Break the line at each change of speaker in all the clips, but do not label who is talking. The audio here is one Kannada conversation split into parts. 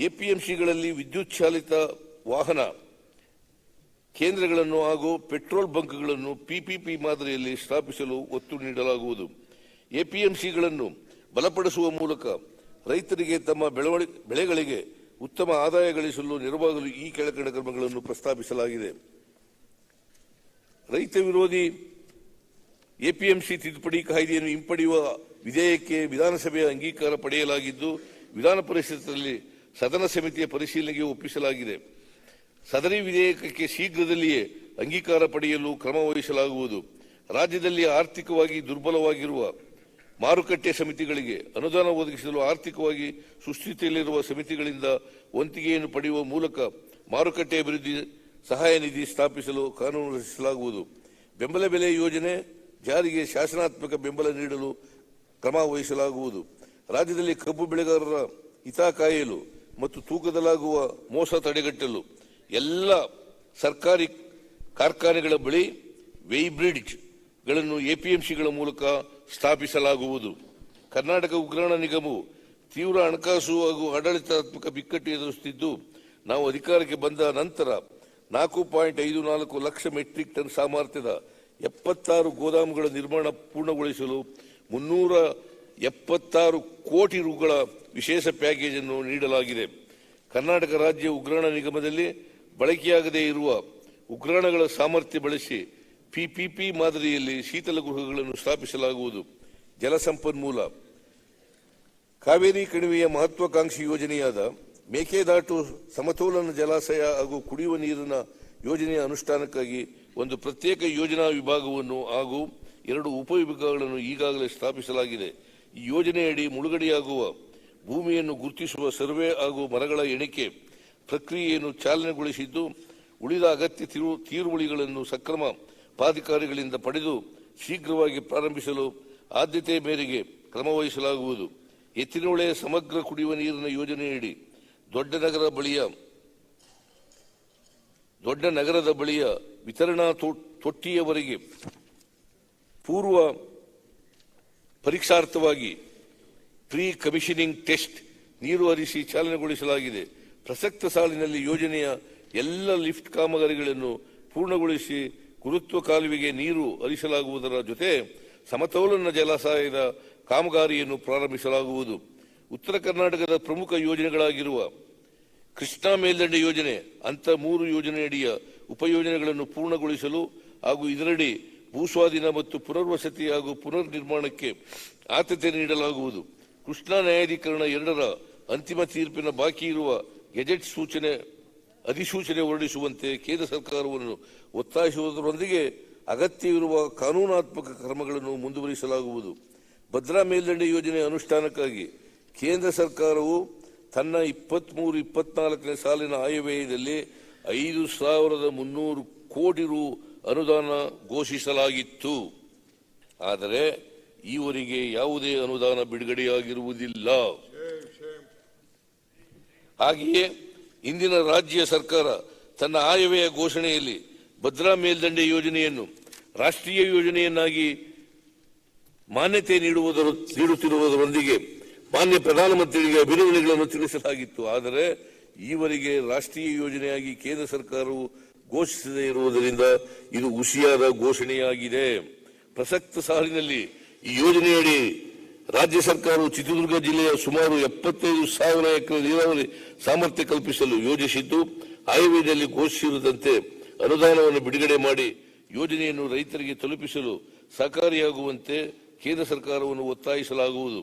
ಎಪಿಎಂಸಿಗಳಲ್ಲಿ ವಿದ್ಯುತ್ ಚಾಲಿತ ವಾಹನ ಕೇಂದ್ರಗಳನ್ನು ಹಾಗೂ ಪೆಟ್ರೋಲ್ ಬಂಕ್ಗಳನ್ನು ಪಿಪಿಪಿ ಮಾದರಿಯಲ್ಲಿ ಸ್ಥಾಪಿಸಲು ಒತ್ತು ನೀಡಲಾಗುವುದು. ಎಪಿಎಂಸಿಗಳನ್ನು ಬಲಪಡಿಸುವ ಮೂಲಕ ರೈತರಿಗೆ ತಮ್ಮ ಬೆಳೆಗಳಿಗೆ ಉತ್ತಮ ಆದಾಯ ಗಳಿಸಲು ನೆರವಾಗಲು ಈ ಕೆಳಕಂಡ ಕ್ರಮಗಳನ್ನು ಪ್ರಸ್ತಾಪಿಸಲಾಗಿದೆ. ರೈತ ವಿರೋಧಿ ಎಪಿಎಂಸಿ ತಿದ್ದುಪಡಿ ಕಾಯ್ದೆಯನ್ನು ಹಿಂಪಡೆಯುವ ವಿಧೇಯಕಕ್ಕೆ ವಿಧಾನಸಭೆಯ ಅಂಗೀಕಾರ ಪಡೆಯಲಾಗಿದ್ದು, ವಿಧಾನ ಪರಿಷತ್ತಿನಲ್ಲಿ ಸದನ ಸಮಿತಿಯ ಪರಿಶೀಲನೆಗೆ ಒಪ್ಪಿಸಲಾಗಿದೆ. ಸದರಿ ವಿಧೇಯಕಕ್ಕೆ ಶೀಘ್ರದಲ್ಲಿಯೇ ಅಂಗೀಕಾರ ಪಡೆಯಲು ಕ್ರಮ ವಹಿಸಲಾಗುವುದು. ರಾಜ್ಯದಲ್ಲಿ ಆರ್ಥಿಕವಾಗಿ ದುರ್ಬಲವಾಗಿರುವ ಮಾರುಕಟ್ಟೆ ಸಮಿತಿಗಳಿಗೆ ಅನುದಾನ ಒದಗಿಸಲು ಆರ್ಥಿಕವಾಗಿ ಸುಸ್ಥಿತಿಯಲ್ಲಿರುವ ಸಮಿತಿಗಳಿಂದ ವಂತಿಗೆಯನ್ನು ಪಡೆಯುವ ಮೂಲಕ ಮಾರುಕಟ್ಟೆ ಅಭಿವೃದ್ಧಿ ಸಹಾಯ ನಿಧಿ ಸ್ಥಾಪಿಸಲು ಕಾನೂನು ರಚಿಸಲಾಗುವುದು. ಬೆಂಬಲ ಬೆಲೆ ಯೋಜನೆ ಜಾರಿಗೆ ಶಾಸನಾತ್ಮಕ ಬೆಂಬಲ ನೀಡಲು ಕ್ರಮ ವಹಿಸಲಾಗುವುದು. ರಾಜ್ಯದಲ್ಲಿ ಕಬ್ಬು ಬೆಳೆಗಾರರ ಹಿತ ಕಾಯಲು ಮತ್ತು ತೂಕದಲ್ಲಾಗುವ ಮೋಸ ತಡೆಗಟ್ಟಲು ಎಲ್ಲ ಸರ್ಕಾರಿ ಕಾರ್ಖಾನೆಗಳ ಬಳಿ ವೇಬ್ರಿಡ್ಜ್ ಗಳನ್ನು ಎಪಿಎಂಸಿಗಳ ಮೂಲಕ ಸ್ಥಾಪಿಸಲಾಗುವುದು. ಕರ್ನಾಟಕ ಉಗ್ರಾಣ ನಿಗಮವು ತೀವ್ರ ಹಣಕಾಸು ಹಾಗೂ ಆಡಳಿತಾತ್ಮಕ ಬಿಕ್ಕಟ್ಟು ಎದುರಿಸುತ್ತಿದ್ದು, ನಾವು ಅಧಿಕಾರಕ್ಕೆ ಬಂದ ನಂತರ 4.54 ಲಕ್ಷ ಮೆಟ್ರಿಕ್ ಟನ್ ಸಾಮರ್ಥ್ಯದ 76 ಗೋದಾಮುಗಳ ನಿರ್ಮಾಣ ಪೂರ್ಣಗೊಳಿಸಲು 376 ಕೋಟಿ ರುಗಳ ವಿಶೇಷ ಪ್ಯಾಕೇಜ್ ಅನ್ನು ನೀಡಲಾಗಿದೆ. ಕರ್ನಾಟಕ ರಾಜ್ಯ ಉಗ್ರಾಣ ನಿಗಮದಲ್ಲಿ ಬಳಕೆಯಾಗದೇ ಇರುವ ಉಗ್ರಾಣಗಳ ಸಾಮರ್ಥ್ಯ ಬಳಸಿ ಪಿಪಿಪಿ ಮಾದರಿಯಲ್ಲಿ ಶೀತಲ ಗೃಹಗಳನ್ನು ಸ್ಥಾಪಿಸಲಾಗುವುದು. ಜಲಸಂಪನ್ಮೂಲ ಕಾವೇರಿ ಕಣಿವೆಯ ಮಹತ್ವಾಕಾಂಕ್ಷಿ ಯೋಜನೆಯಾದ ಮೇಕೆದಾಟು ಸಮತೋಲನ ಜಲಾಶಯ ಹಾಗೂ ಕುಡಿಯುವ ನೀರಿನ ಯೋಜನೆಯ ಅನುಷ್ಠಾನಕ್ಕಾಗಿ ಒಂದು ಪ್ರತ್ಯೇಕ ಯೋಜನಾ ವಿಭಾಗವನ್ನು ಹಾಗೂ 2 ಉಪವಿಭಾಗಗಳನ್ನು ಈಗಾಗಲೇ ಸ್ಥಾಪಿಸಲಾಗಿದೆ. ಈ ಯೋಜನೆಯಡಿ ಮುಳುಗಡೆಯಾಗುವ ಭೂಮಿಯನ್ನು ಗುರುತಿಸುವ ಸರ್ವೆ ಹಾಗೂ ಮರಗಳ ಎಣಿಕೆ ಪ್ರಕ್ರಿಯೆಯನ್ನು ಚಾಲನೆಗೊಳಿಸಿದ್ದು, ಉಳಿದ ಅಗತ್ಯ ತೀರುವಳಿಗಳನ್ನು ಸಕ್ರಮ ಪ್ರಾಧಿಕಾರಿಗಳಿಂದ ಪಡೆದು ಶೀಘ್ರವಾಗಿ ಪ್ರಾರಂಭಿಸಲು ಆದ್ಯತೆ ಮೇರೆಗೆ ಕ್ರಮ ವಹಿಸಲಾಗುವುದು. ಎತ್ತಿನಹೊಳೆ ಸಮಗ್ರ ಕುಡಿಯುವ ನೀರಿನ ಯೋಜನೆಯಡಿ ದೊಡ್ಡ ನಗರದ ಬಳಿಯ ವಿತರಣಾ ತೊಟ್ಟಿಯವರೆಗೆ ಪೂರ್ವ ಪರೀಕ್ಷಾರ್ಥವಾಗಿ ಪ್ರೀ ಕಮಿಷನಿಂಗ್ ಟೆಸ್ಟ್ ನೀರು ಹರಿಸಿ ಚಾಲನೆಗೊಳಿಸಲಾಗಿದೆ. ಪ್ರಸಕ್ತ ಸಾಲಿನಲ್ಲಿ ಯೋಜನೆಯ ಎಲ್ಲ ಲಿಫ್ಟ್ ಕಾಮಗಾರಿಗಳನ್ನು ಪೂರ್ಣಗೊಳಿಸಿ ಗುರುತ್ವ ಕಾಲುವೆಗೆ ನೀರು ಹರಿಸಲಾಗುವುದರ ಜೊತೆ ಸಮತೋಲನ ಜಲಾಶಯದ ಕಾಮಗಾರಿಯನ್ನು ಪ್ರಾರಂಭಿಸಲಾಗುವುದು. ಉತ್ತರ ಕರ್ನಾಟಕದ ಪ್ರಮುಖ ಯೋಜನೆಗಳಾಗಿರುವ ಕೃಷ್ಣಾ ಮೇಲ್ದಂಡೆ ಯೋಜನೆ ಅಂತ 3 ಯೋಜನೆಯಡಿಯ ಉಪಯೋಜನೆಗಳನ್ನು ಪೂರ್ಣಗೊಳಿಸಲು ಹಾಗೂ ಇದರಡಿ ಭೂಸ್ವಾಧೀನ ಮತ್ತು ಪುನರ್ವಸತಿ ಹಾಗೂ ಪುನರ್ ನಿರ್ಮಾಣಕ್ಕೆ ಆದ್ಯತೆ ನೀಡಲಾಗುವುದು. ಕೃಷ್ಣಾ ನ್ಯಾಯಾಧೀಕರಣ 2ರ ಅಂತಿಮ ತೀರ್ಪಿನ ಬಾಕಿ ಇರುವ ಗೆಜೆಟ್ ಅಧಿಸೂಚನೆ ಹೊರಡಿಸುವಂತೆ ಕೇಂದ್ರ ಸರ್ಕಾರವನ್ನು ಒತ್ತಾಯಿಸುವುದರೊಂದಿಗೆ ಅಗತ್ಯವಿರುವ ಕಾನೂನಾತ್ಮಕ ಕ್ರಮಗಳನ್ನು ಮುಂದುವರಿಸಲಾಗುವುದು. ಭದ್ರಾ ಮೇಲ್ದಂಡೆ ಯೋಜನೆ ಅನುಷ್ಠಾನಕ್ಕಾಗಿ ಕೇಂದ್ರ ಸರ್ಕಾರವು ತನ್ನ 23-24ನೇ ಸಾಲಿನ ಆಯವ್ಯಯದಲ್ಲಿ 5,300 ಕೋಟಿ ರು ಅನುದಾನ ಘೋಷಿಸಲಾಗಿತ್ತು. ಆದರೆ ಈವರೆಗೆ ಯಾವುದೇ ಅನುದಾನ ಬಿಡುಗಡೆಯಾಗಿರುವುದಿಲ್ಲ. ಹಾಗೆಯೇ ಇಂದಿನ ರಾಜ್ಯ ಸರ್ಕಾರ ತನ್ನ ಆಯವ್ಯಯ ಘೋಷಣೆಯಲ್ಲಿ ಭದ್ರಾ ಮೇಲ್ದಂಡೆ ಯೋಜನೆಯನ್ನು ರಾಷ್ಟ್ರೀಯ ಯೋಜನೆಯನ್ನಾಗಿ ಮಾನ್ಯತೆ ನೀಡುತ್ತಿರುವುದರೊಂದಿಗೆ ಮಾನ್ಯ ಪ್ರಧಾನಮಂತ್ರಿಗೆ ಅಭಿನಂದನೆಗಳನ್ನು ತಿಳಿಸಲಾಗಿತ್ತು. ಆದರೆ ಈವರೆಗೆ ರಾಷ್ಟ್ರೀಯ ಯೋಜನೆಯಾಗಿ ಕೇಂದ್ರ ಸರ್ಕಾರವು ಘೋಷಿಸದೇ ಇರುವುದರಿಂದ ಇದು ಹುಸಿಯಾದ ಘೋಷಣೆಯಾಗಿದೆ. ಪ್ರಸಕ್ತ ಸಾಲಿನಲ್ಲಿ ಈ ಯೋಜನೆಯಡಿ ರಾಜ್ಯ ಸರ್ಕಾರವು ಚಿತ್ರದುರ್ಗ ಜಿಲ್ಲೆಯ ಸುಮಾರು 75,000 ಎಕರೆ ನೀರಾವರಿ ಸಾಮರ್ಥ್ಯ ಕಲ್ಪಿಸಲು ಯೋಜಿಸಿದ್ದು, ಆಯವ್ಯಯದಲ್ಲಿ ಘೋಷಿಸಿರುವಂತೆ ಅನುದಾನವನ್ನು ಬಿಡುಗಡೆ ಮಾಡಿ ಯೋಜನೆಯನ್ನು ರೈತರಿಗೆ ತಲುಪಿಸಲು ಸಹಕಾರಿಯಾಗುವಂತೆ ಕೇಂದ್ರ ಸರ್ಕಾರವನ್ನು ಒತ್ತಾಯಿಸಲಾಗುವುದು.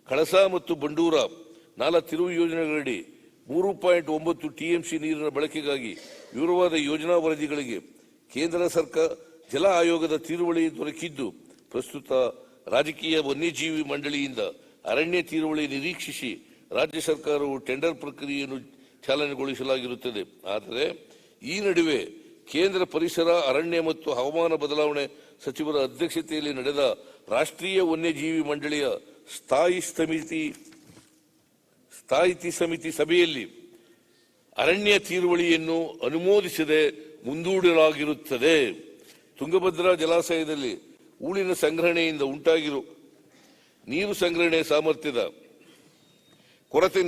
ಕಳಸಾ ಮತ್ತು ಬಂಡೂರ ನಾಲಾ ತಿರುವು ಯೋಜನೆಗಳಡಿ 3.9 ಟಿಎಂಸಿ ನೀರಿನ ಬಳಕೆಗಾಗಿ ವಿವರವಾದ ಯೋಜನಾ ವರದಿಗಳಿಗೆ ಕೇಂದ್ರ ಸರ್ಕಾರ ಜಲ ಆಯೋಗದ ತೀರುವಳಿ ದೊರಕಿದ್ದು, ಪ್ರಸ್ತುತ ರಾಜಕೀಯ ವನ್ಯಜೀವಿ ಮಂಡಳಿಯಿಂದ ಅರಣ್ಯ ತೀರುವಳಿ ನಿರೀಕ್ಷಿಸಿ ರಾಜ್ಯ ಸರ್ಕಾರವು ಟೆಂಡರ್ ಪ್ರಕ್ರಿಯೆಯನ್ನು ಚಾಲನೆಗೊಳಿಸಲಾಗಿರುತ್ತದೆ. ಆದರೆ ಈ ನಡುವೆ ಕೇಂದ್ರ ಪರಿಸರ, ಅರಣ್ಯ ಮತ್ತು ಹವಾಮಾನ ಬದಲಾವಣೆ ಸಚಿವರ ಅಧ್ಯಕ್ಷತೆಯಲ್ಲಿ ನಡೆದ ರಾಷ್ಟ್ರೀಯ ವನ್ಯಜೀವಿ ಮಂಡಳಿಯ ಸ್ಥಾಯಿ ಸಮಿತಿ ಸಭೆಯಲ್ಲಿ ಅರಣ್ಯ ತೀರುವಳಿಯನ್ನು ಅನುಮೋದಿಸದೆ ಮುಂದೂಡಲಾಗಿರುತ್ತದೆ. ತುಂಗಭದ್ರಾ ಜಲಾಶಯದಲ್ಲಿ ಹೂಳಿನ ಸಂಗ್ರಹಣೆಯಿಂದ ಉಂಟಾಗಿರುವ ನೀರು ಸಂಗ್ರಹಣೆ ಸಾಮರ್ಥ್ಯದ ಕೊರತೆ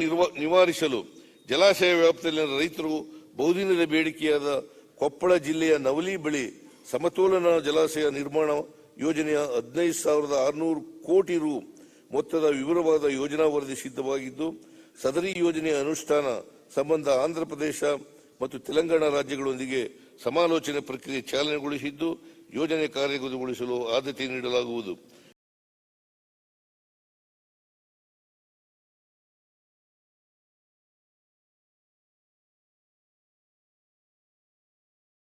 ನಿವಾರಿಸಲು ಜಲಾಶಯ ವ್ಯಾಪ್ತಿಯಲ್ಲಿನ ರೈತರು ಬಹುದಿನದ ಬೇಡಿಕೆಯಾದ ಕೊಪ್ಪಳ ಜಿಲ್ಲೆಯ ನವಲಿ ಬಳಿ ಸಮತೋಲನ ಜಲಾಶಯ ನಿರ್ಮಾಣ ಯೋಜನೆಯ 15,600 ಕೋಟಿ ರು ಮೊತ್ತದ ವಿವರವಾದ ಯೋಜನಾ ವರದಿ ಸಿದ್ಧವಾಗಿದ್ದು, ಸದರಿ ಯೋಜನೆಯ ಅನುಷ್ಠಾನ ಸಂಬಂಧ ಆಂಧ್ರಪ್ರದೇಶ ಮತ್ತು ತೆಲಂಗಾಣ ರಾಜ್ಯಗಳೊಂದಿಗೆ ಸಮಾಲೋಚನೆ ಪ್ರಕ್ರಿಯೆ ಚಾಲನೆಗೊಳಿಸಿದ್ದು, ಯೋಜನೆ ಕಾರ್ಯಗತಗೊಳಿಸಲು ಆದ್ಯತೆ ನೀಡಲಾಗುವುದು.